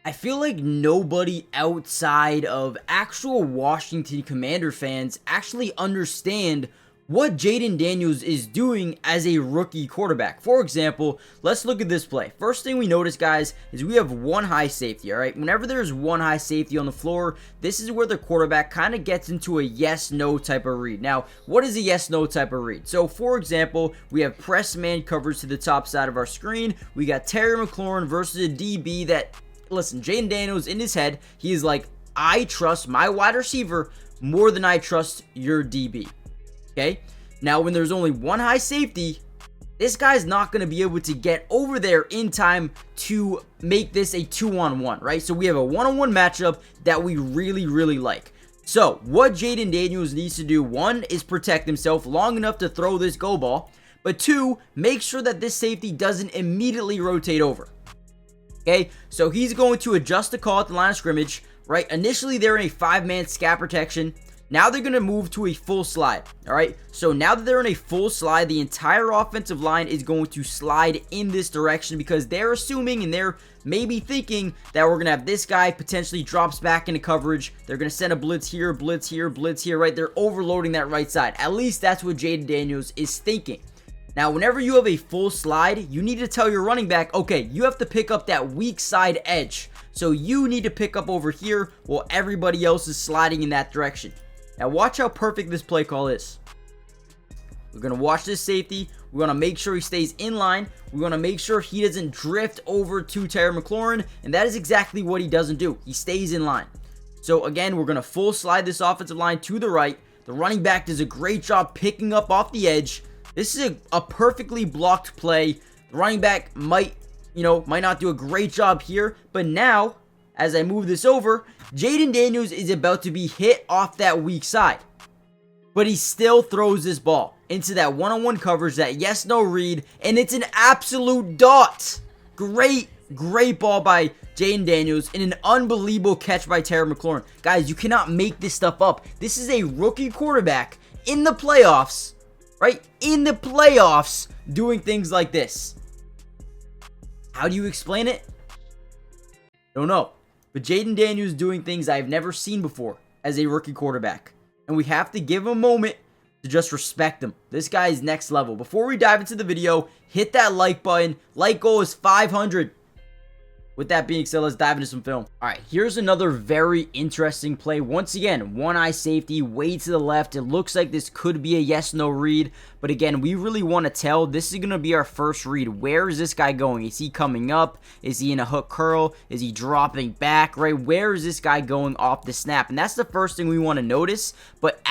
I feel like nobody outside of actual Washington Commander fans actually understand what Jayden Daniels is doing as a rookie quarterback. For example, let's look at this play. First thing we notice, guys, is we have one high safety, all right? Whenever there's one high safety on the floor, this is where the quarterback kind of gets into a yes-no type of read. Now, what is a yes-no type of read? So, for example, we have press man coverage to the top side of our screen. We got Terry McLaurin versus a DB that, listen, Jayden Daniels in his head, he is like, I trust my wide receiver more than I trust your DB. Okay, now when there's only one high safety, this guy's not going to be able to get over there in time to make this a 2-on-1, right? So we have a 1-on-1 matchup that we really like. So what Jayden Daniels needs to do, one, is protect himself long enough to throw this go ball, but two, make sure that this safety doesn't immediately rotate over. Okay, so he's going to adjust the call at the line of scrimmage, right? Initially, they're in a 5-man scat protection. Now they're going to move to a full slide, all right? So now that they're in a full slide, the entire offensive line is going to slide in this direction because they're assuming and they're maybe thinking that we're going to have this guy potentially drops back into coverage. They're going to send a blitz here, blitz here, blitz here, right? They're overloading that right side. At least that's what Jayden Daniels is thinking. Now, whenever you have a full slide, you need to tell your running back, okay, you have to pick up that weak side edge. So you need to pick up over here while everybody else is sliding in that direction. Now, watch how perfect this play call is. We're going to watch this safety. We're going to make sure he stays in line. We're going to make sure he doesn't drift over to Terry McLaurin. And that is exactly what he doesn't do. He stays in line. So, again, we're going to full slide this offensive line to the right. The running back does a great job picking up off the edge. This is a perfectly blocked play. The running back might not do a great job here. But now, as I move this over, Jayden Daniels is about to be hit off that weak side. But he still throws this ball into that one-on-one coverage, that yes-no read, and it's an absolute dot. Great ball by Jayden Daniels and an unbelievable catch by Terry McLaurin. Guys, you cannot make this stuff up. This is a rookie quarterback in the playoffs, right? In the playoffs, doing things like this. How do you explain it? Don't know. But Jayden Daniels doing things I've never seen before as a rookie quarterback. And we have to give him a moment to just respect him. This guy is next level. Before we dive into the video, hit that like button. Like goal is 500. With that being said, let's dive into some film. All right, here's another very interesting play. Once again, one-eye safety, way to the left. It looks like this could be a yes-no read. But again, we really want to tell. This is going to be our first read. Where is this guy going? Is he coming up? Is he in a hook curl? Is he dropping back, right? Where is this guy going off the snap? And that's the first thing we want to notice. But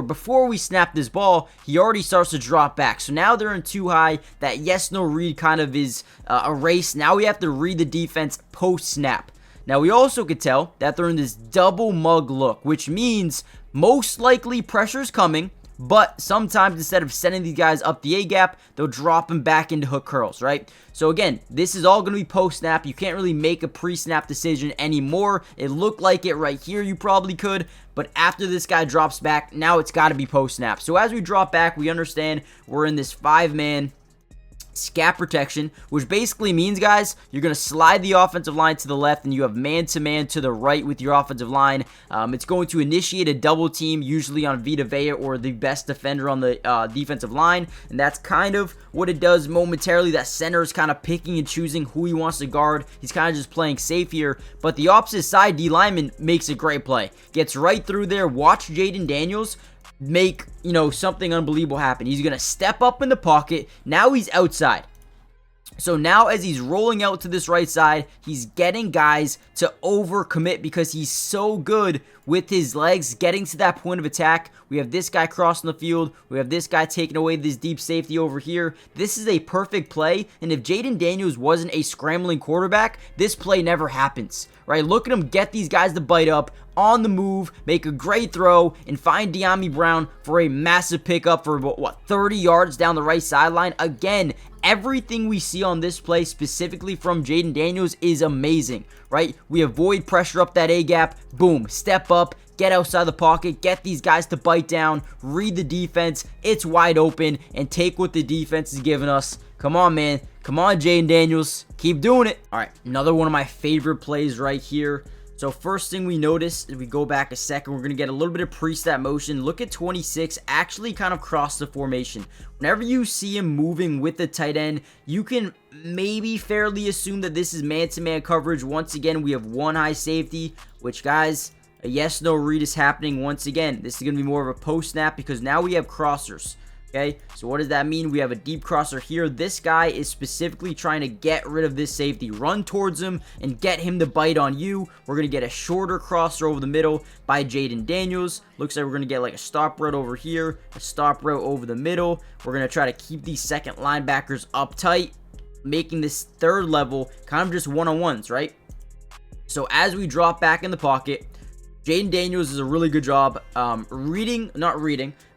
before we snap this ball, he already starts to drop back. So now they're in too high. That yes-no read kind of is erased. Now we have to read the defense post-snap. Now, we also could tell that they're in this double mug look, which means most likely pressure's coming, but sometimes instead of sending these guys up the A-gap, they'll drop them back into hook curls, right? So again, this is all going to be post-snap. You can't really make a pre-snap decision anymore. It looked like it right here. You probably could, but after this guy drops back, now it's got to be post-snap. So as we drop back, we understand we're in this 5-man scat protection, which basically means, guys, you're going to slide the offensive line to the left and you have man-to-man to the right with your offensive line. It's going to initiate a double team, usually on Vita Vea or the best defender on the defensive line, and that's kind of what it does momentarily. That center is kind of picking and choosing who he wants to guard. He's kind of just playing safe here, but the opposite side D lineman makes a great play. Gets right through there. Watch Jayden Daniels make, something unbelievable happen. He's going to step up in the pocket. Now he's outside. So now as he's rolling out to this right side, he's getting guys to overcommit because he's so good with his legs getting to that point of attack. We have this guy crossing the field. We have this guy taking away this deep safety over here. This is a perfect play, and if Jayden Daniels wasn't a scrambling quarterback, this play never happens, right? Look at him get these guys to bite up on the move, make a great throw, and find De'Ami Brown for a massive pickup for, 30 yards down the right sideline. Again, everything we see on this play, specifically from Jayden Daniels, is amazing, right? We avoid pressure up that A-gap, boom, step up, get outside the pocket, get these guys to bite down, read the defense, it's wide open, and take what the defense is giving us. Come on, man. Come on, Jayden Daniels. Keep doing it. All right, another one of my favorite plays right here. So first thing we notice, if we go back a second, we're going to get a little bit of pre-snap motion. Look at 26 actually kind of cross the formation. Whenever you see him moving with the tight end, you can maybe fairly assume that this is man-to-man coverage. Once again, we have one high safety, which, guys, a yes-no read is happening once again. This is going to be more of a post-snap because now we have crossers. Okay, so what does that mean? We have a deep crosser here. This guy is specifically trying to get rid of this safety. Run towards him and get him to bite on you. We're going to get a shorter crosser over the middle by Jayden Daniels. Looks like we're going to get like a stop route over here, a stop route over the middle. We're going to try to keep these second linebackers up tight, making this third level kind of just one-on-ones, right? So as we drop back in the pocket, Jayden Daniels does a really good job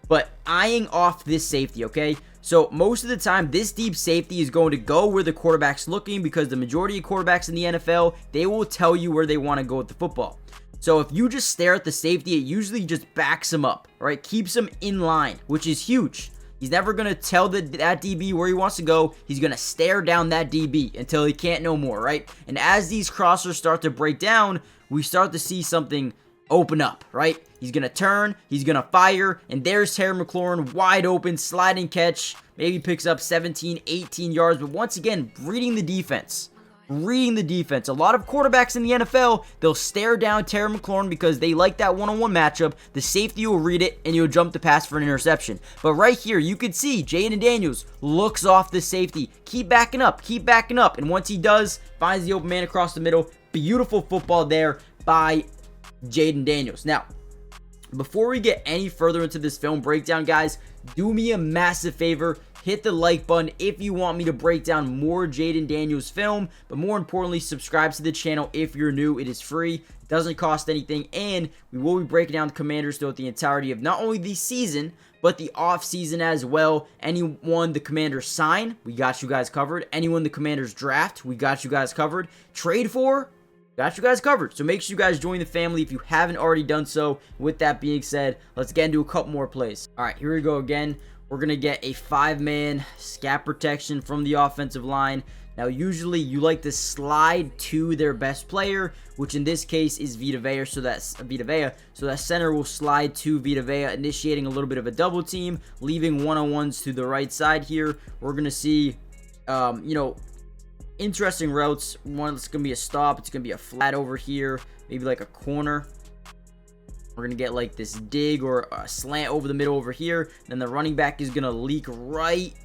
but eyeing off this safety, okay? So most of the time, this deep safety is going to go where the quarterback's looking because the majority of quarterbacks in the NFL, they will tell you where they want to go with the football. So if you just stare at the safety, it usually just backs him up, right? Keeps him in line, which is huge. He's never going to tell that DB where he wants to go. He's going to stare down that DB until he can't no more, right? And as these crossers start to break down, we start to see something open up, right? He's going to turn, he's going to fire, and there's Terry McLaurin, wide open, sliding catch, maybe picks up 17, 18 yards, but once again, reading the defense. A lot of quarterbacks in the NFL, they'll stare down Terry McLaurin because they like that one-on-one matchup. The safety will read it, and you'll jump the pass for an interception. But right here, you can see Jayden Daniels looks off the safety. Keep backing up, and once he does, finds the open man across the middle. Beautiful football there by Jayden Daniels. Now, before we get any further into this film breakdown, guys, do me a massive favor. Hit the like button if you want me to break down more Jayden Daniels film, but more importantly, subscribe to the channel if you're new. It is free, it doesn't cost anything, and we will be breaking down the Commanders throughout the entirety of not only the season, but the off season as well. Anyone the Commanders sign, we got you guys covered. Anyone the Commanders draft, we got you guys covered. Trade for, got you guys covered. So make sure you guys join the family if you haven't already done so. With that being said, let's get into a couple more plays. All right, here we go again. We're going to get a 5-man scat protection from the offensive line. Now, usually you like to slide to their best player, which in this case is Vita Vea. So that center will slide to Vita Vea, initiating a little bit of a double team, leaving one-on-ones to the right side here. We're going to see, interesting routes. One, it's going to be a stop. It's going to be a flat over here, maybe like a corner. We're going to get like this dig or a slant over the middle over here. Then the running back is going to leak right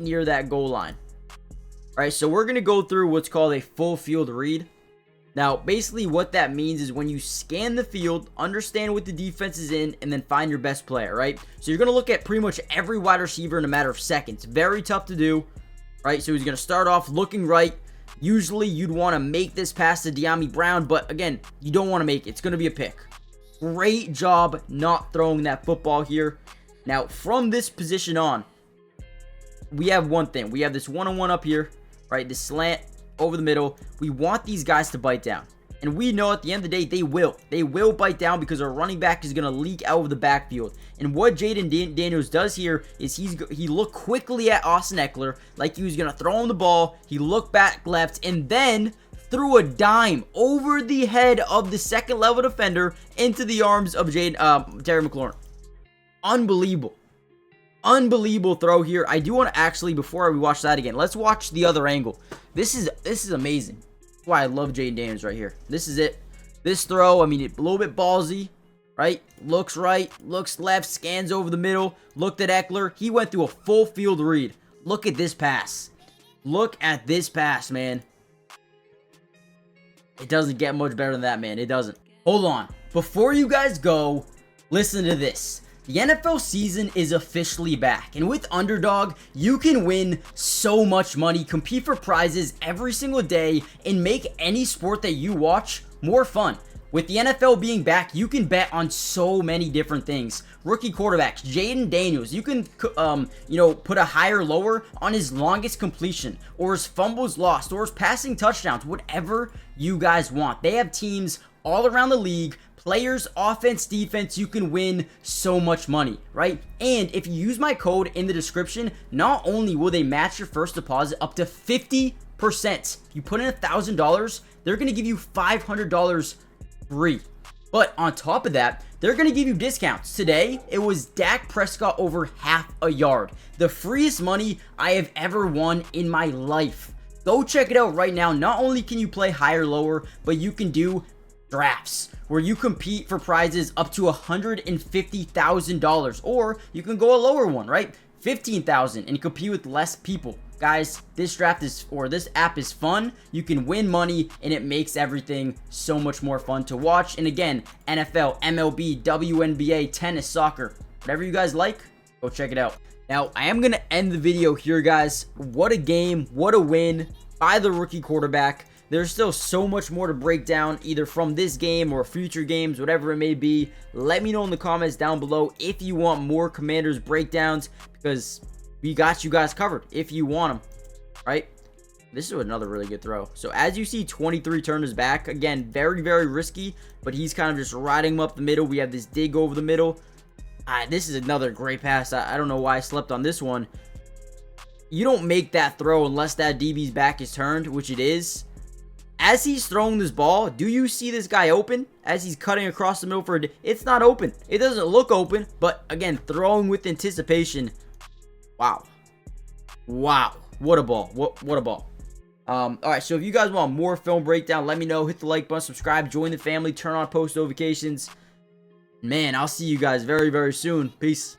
near that goal line. All right, so we're going to go through what's called a full field read. Now, basically what that means is when you scan the field, understand what the defense is in, and then find your best player, right? So you're going to look at pretty much every wide receiver in a matter of seconds. Very tough to do, right? So he's going to start off looking right. Usually you'd want to make this pass to De'Ami Brown, but again, you don't want to make it. It's going to be a pick. Great job not throwing that football here. Now, from this position on, we have one thing. We have this one-on-one up here, right? This slant over the middle. We want these guys to bite down. And we know at the end of the day, they will. They will bite down because our running back is going to leak out of the backfield. And what Jayden Daniels does here is he looked quickly at Austin Ekeler like he was going to throw him the ball. He looked back left and then threw a dime over the head of the second level defender into the arms of Terry McLaurin. Unbelievable throw here. I do want to actually, before we watch that again, let's watch the other angle. This is amazing. That's why I love Jayden Daniels right here. This is it. This throw, I mean, a little bit ballsy, right? Looks right, looks left, scans over the middle, looked at Ekeler. He went through a full field read. Look at this pass. Look at this pass, man. It doesn't get much better than that, man. It doesn't. Hold on. Before you guys go, listen to this. The NFL season is officially back, and with Underdog, you can win so much money, compete for prizes every single day, and make any sport that you watch more fun. With the NFL being back, you can bet on so many different things. Rookie quarterbacks, Jayden Daniels, you can, put a higher lower on his longest completion, or his fumbles lost, or his passing touchdowns, whatever you guys want. They have teams all around the league. Players, offense, defense, you can win so much money, right? And if you use my code in the description, not only will they match your first deposit up to 50%. If you put in $1,000, they're going to give you $500 free. But on top of that, they're going to give you discounts. Today, it was Dak Prescott over half a yard. The freest money I have ever won in my life. Go check it out right now. Not only can you play higher, lower, but you can do drafts where you compete for prizes up to $150,000, or you can go a lower one, right? $15,000 and compete with less people. Guys, this app is fun. You can win money and it makes everything so much more fun to watch. And again, NFL, MLB, WNBA, tennis, soccer, whatever you guys like, go check it out. Now, I am going to end the video here, guys. What a game, what a win by the rookie quarterback. There's still so much more to break down, either from this game or future games, whatever it may be. Let me know in the comments down below if you want more Commanders breakdowns, because we got you guys covered if you want them, right? This is another really good throw. So as you see, 23 turned his back. Again, very, very risky, but he's kind of just riding him up the middle. We have this dig over the middle. This is another great pass. I don't know why I slept on this one. You don't make that throw unless that DB's back is turned, which it is. As he's throwing this ball, do you see this guy open? As he's cutting across the middle for it's not open. It doesn't look open, but again, throwing with anticipation. Wow. Wow. What a ball. What a ball. Alright, so if you guys want more film breakdown, let me know. Hit the like button, subscribe, join the family, turn on post notifications. Man, I'll see you guys very, very soon. Peace.